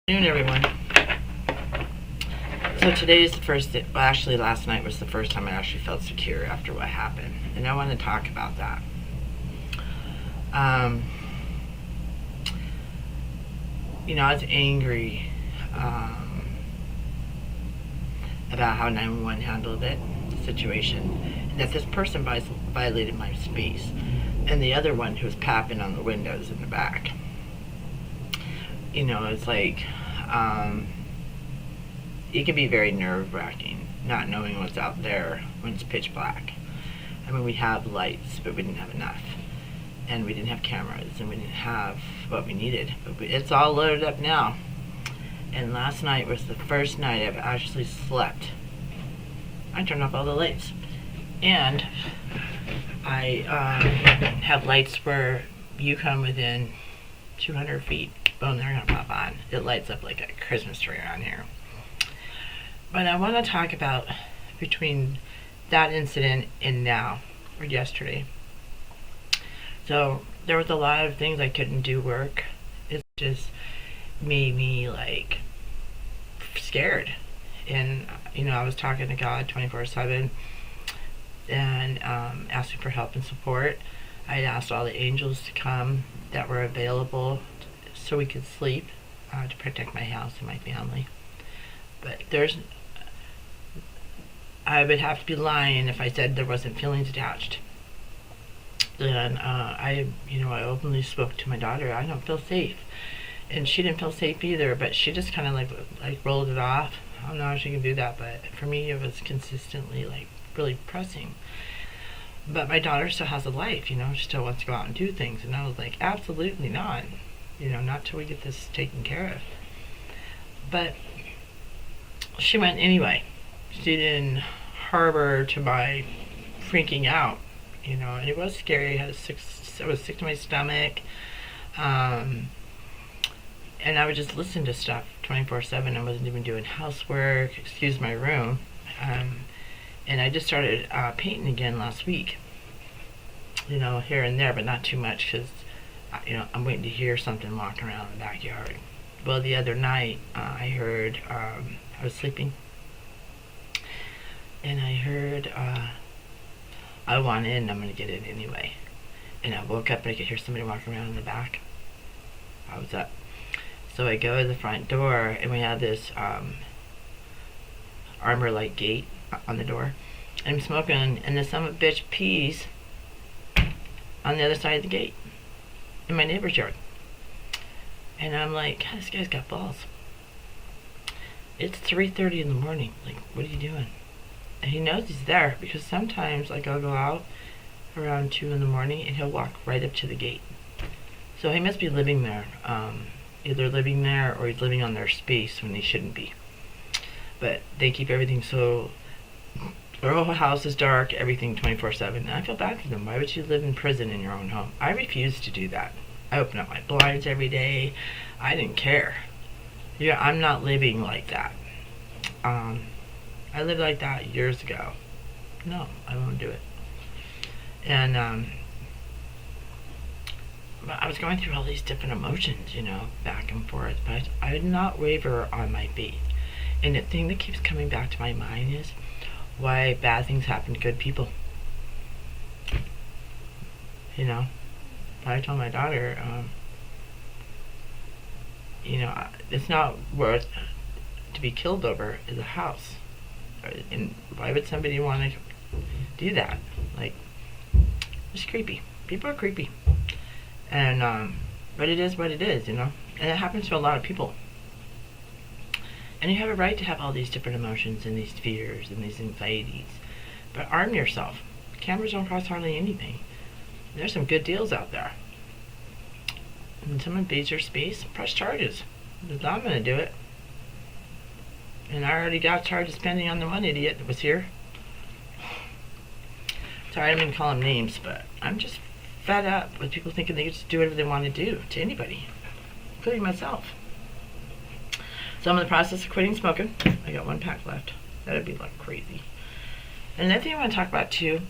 Good afternoon, everyone. So today is the first day, well, actually last night was the first time I actually felt secure after what happened, and I want to talk about that. I was angry about how 911 handled it, the situation, and that this person violated my space, and the other one who was papping on the windows in the back. It's like, it can be very nerve-wracking not knowing what's out there when it's pitch black. I mean, we have lights, but we didn't have enough. And we didn't have cameras, and we didn't have what we needed. But it's all loaded up now. And last night was the first night I've actually slept. I turned off all the lights. And I have lights where you come within 200 feet. Boom, they're going to pop on. It lights up like a Christmas tree around here. But I want to talk about between that incident and now, or yesterday. So there was a lot of things I couldn't do work. It just made me like scared. And I was talking to God 24/7 and asking for help and support. I asked all the angels to come that were available so we could sleep, to protect my house and my family. But I would have to be lying if I said there wasn't feelings attached. And I openly spoke to my daughter. I don't feel safe, and she didn't feel safe either. But she just kind of like rolled it off. I don't know how she can do that, but for me, it was consistently like really pressing. But my daughter still has a life. She still wants to go out and do things, and I was like, absolutely not. Not till we get this taken care of. But she went anyway. She didn't harbor to my freaking out, and it was scary. I was sick to my stomach, and I would just listen to stuff 24/7. I wasn't even doing housework, excuse my room, and I just started painting again last week, here and there, but not too much because, I'm waiting to hear something walking around in the backyard. Well, the other night, I heard, I was sleeping, and I heard, I want in, I'm going to get in anyway. And I woke up and I could hear somebody walking around in the back. I was up. So I go to the front door, and we have this armor light gate on the door. And I'm smoking, and the son of a bitch pees on the other side of the gate in my neighbor's yard. And I'm like, God, this guy's got balls. It's 3:30 in the morning. Like, what are you doing? And he knows he's there because sometimes, I'll go out around 2 in the morning and he'll walk right up to the gate. So he must be living there. Either living there or he's living on their space when he shouldn't be. But they keep everything so... Their whole house is dark, everything 24/7. And I feel bad for them. Why would you live in prison in your own home? I refuse to do that. I open up my blinds every day. I didn't care. I'm not living like that. I lived like that years ago. No, I won't do it. And I was going through all these different emotions, back and forth. But I did not waver on my faith. And the thing that keeps coming back to my mind is why bad things happen to good people. I told my daughter, it's not worth to be killed over is a house. And why would somebody want to do that? Like, it's creepy. People are creepy. And, but it is what it is, And it happens to a lot of people. And you have a right to have all these different emotions and these fears and these anxieties. But arm yourself. Cameras don't cost hardly anything. There's some good deals out there. When someone invades your space, press charges. Because I'm going to do it. And I already got charged spending on the one idiot that was here. Sorry, I didn't mean to call him names, but I'm just fed up with people thinking they can just do whatever they want to do to anybody, including myself. So I'm in the process of quitting smoking. I got 1 pack left. That'd be like crazy. And another thing I want to talk about too.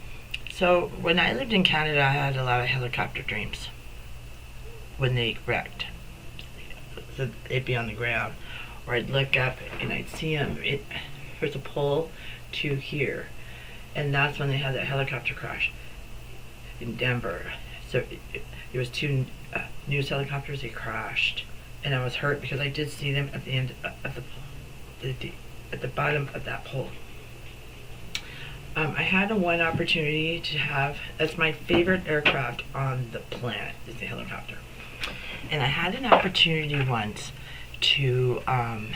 So when I lived in Canada, I had a lot of helicopter dreams when they wrecked. So they'd be on the ground. or I'd look up and I'd see them. There's a pole to here, and that's when they had that helicopter crash in Denver. So it was two news helicopters. They crashed, and I was hurt because I did see them at the end of at the bottom of that pole. I had one opportunity to have. That's my favorite aircraft on the planet, is the helicopter. And I had an opportunity once to have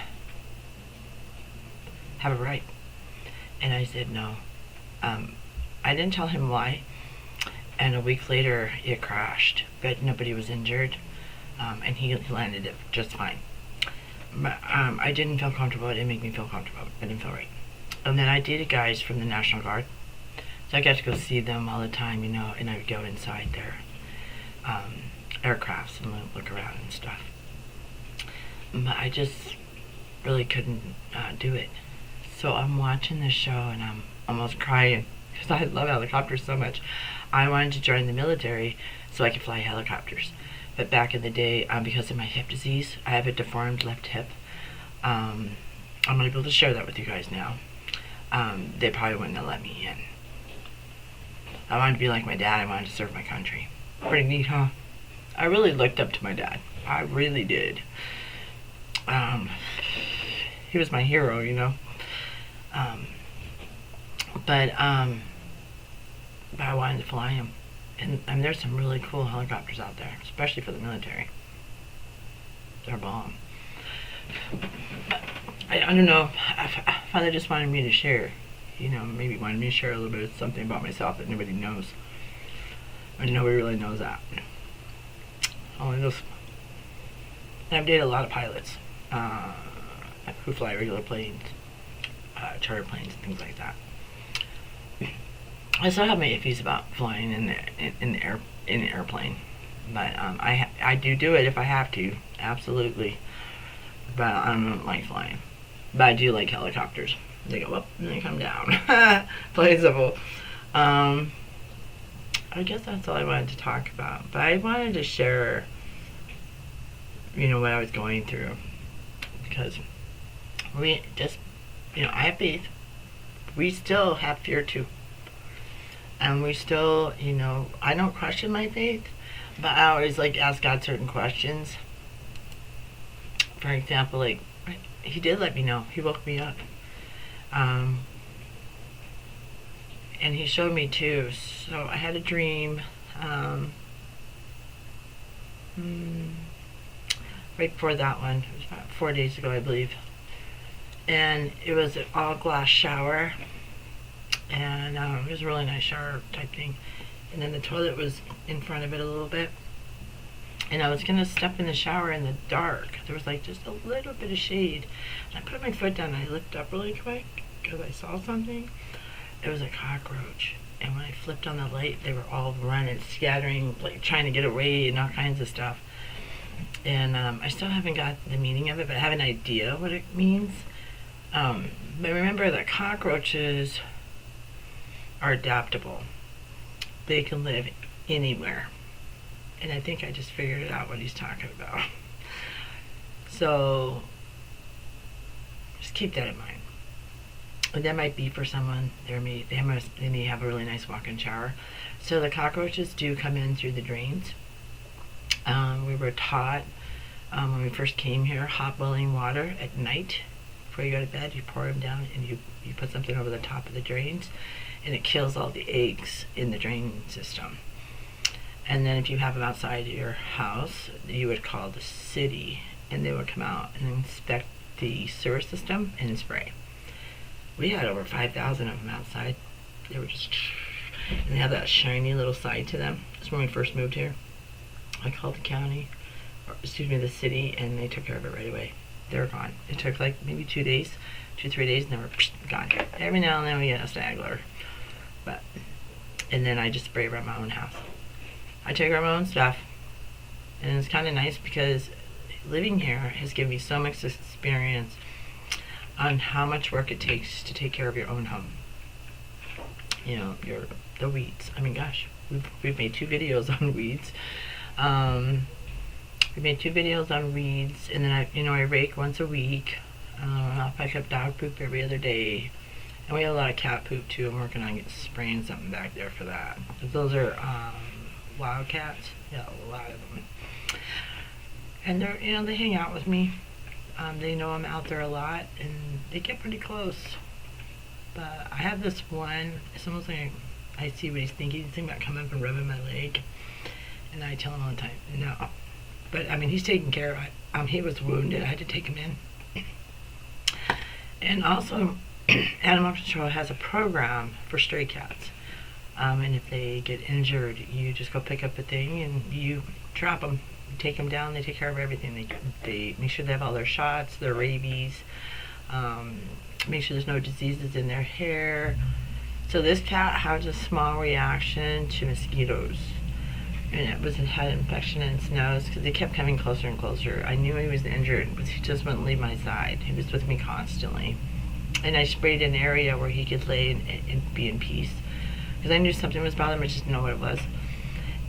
a ride, and I said no. I didn't tell him why, and a week later it crashed, but nobody was injured, and he landed it just fine. But I didn't feel comfortable. It didn't make me feel comfortable. It didn't feel right. And then I dated guys from the National Guard, so I got to go see them all the time, and I would go inside their aircrafts and look around and stuff. But I just really couldn't do it. So I'm watching this show and I'm almost crying because I love helicopters so much. I wanted to join the military so I could fly helicopters. But back in the day, because of my hip disease, I have a deformed left hip. I'm not able to share that with you guys now. They probably wouldn't have let me in. I wanted to be like my dad. I wanted to serve my country. Pretty neat, huh? I really looked up to my dad. I really did. He was my hero, But I wanted to fly him. And there's some really cool helicopters out there, especially for the military. They're bomb. I don't know. Father just wanted me to share. Maybe wanted me to share a little bit of something about myself that nobody knows. Or nobody really knows that. Only those. And I've dated a lot of pilots who fly regular planes, charter planes, and things like that. I still have my iffies about flying in an airplane, but I do it if I have to, absolutely. But I don't like flying. But I do like helicopters. They go up and they come down. Plain simple. I guess that's all I wanted to talk about. But I wanted to share, what I was going through, because we just, I have faith. We still have fear too. And we still, I don't question my faith, but I always ask God certain questions. For example, he did let me know. He woke me up. And he showed me too. So I had a dream, right before that one. It was about 4 days ago, I believe. And it was an all-glass shower. And it was a really nice shower type thing. And then the toilet was in front of it a little bit. And I was going to step in the shower in the dark. There was just a little bit of shade. And I put my foot down and I looked up really quick because I saw something. It was a cockroach. And when I flipped on the light, they were all running, scattering, trying to get away and all kinds of stuff. And I still haven't got the meaning of it, but I have an idea what it means. But remember that cockroaches are adaptable. They can live anywhere. And I think I just figured it out what he's talking about. So just keep that in mind. And that might be for someone. They may have a really nice walk-in shower. So the cockroaches do come in through the drains. We were taught when we first came here, hot boiling water at night before you go to bed. You pour them down and you put something over the top of the drains, and it kills all the eggs in the drain system. And then if you have them outside your house, you would call the city, and they would come out and inspect the sewer system and spray. We had over 5,000 of them outside. They were just, and they have that shiny little side to them. That's when we first moved here. I called the county, the city, and they took care of it right away. They were gone. It took maybe 2 days, 3 days, and they were gone. Every now and then we get a straggler. And then I just spray around my own house. I take care of my own stuff, and it's kind of nice because living here has given me so much experience on how much work it takes to take care of your own home. The weeds. I mean, gosh, we've made 2 videos on weeds. We made 2 videos on weeds, and then I rake once a week. I'll pick up dog poop every other day. And we have a lot of cat poop too. I'm working on spraying something back there for that. Those are wild cats. Yeah, a lot of them. And they're, they hang out with me. They know I'm out there a lot, and they get pretty close. But I have this one. It's almost like I see what he's thinking. He's thinking about coming up and rubbing my leg, and I tell him all the time, no. But I mean, he's taken care of. He was wounded. I had to take him in. And also, Animal Control has a program for stray cats. And if they get injured, you just go pick up a thing and you trap them. You take them down. They take care of everything. They make sure they have all their shots, their rabies. Make sure there's no diseases in their hair. So this cat had a small reaction to mosquitoes. And it had an infection in its nose because they kept coming closer and closer. I knew he was injured, but he just wouldn't leave my side. He was with me constantly. And I sprayed an area where he could lay and be in peace. Because I knew something was bothering him, I just didn't know what it was.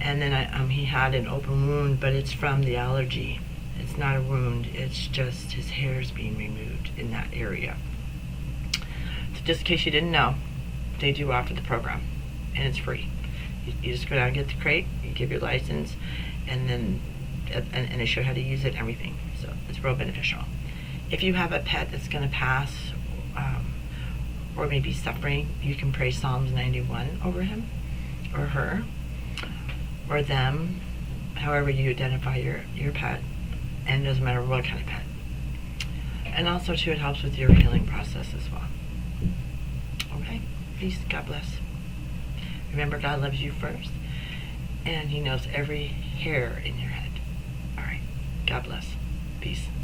And then he had an open wound, but it's from the allergy. It's not a wound, it's just his hair is being removed in that area. So just in case you didn't know, they do offer the program, and it's free. You just go down and get the crate, you give your license, and then and they show you how to use it and everything. So it's real beneficial. If you have a pet that's going to pass or maybe suffering, you can pray Psalms 91 over him or her or them, however you identify your pet, and it doesn't matter what kind of pet. And also too, it helps with your healing process as well. Okay, peace, God bless. Remember, God loves you first, and He knows every hair in your head. All right, God bless. Peace.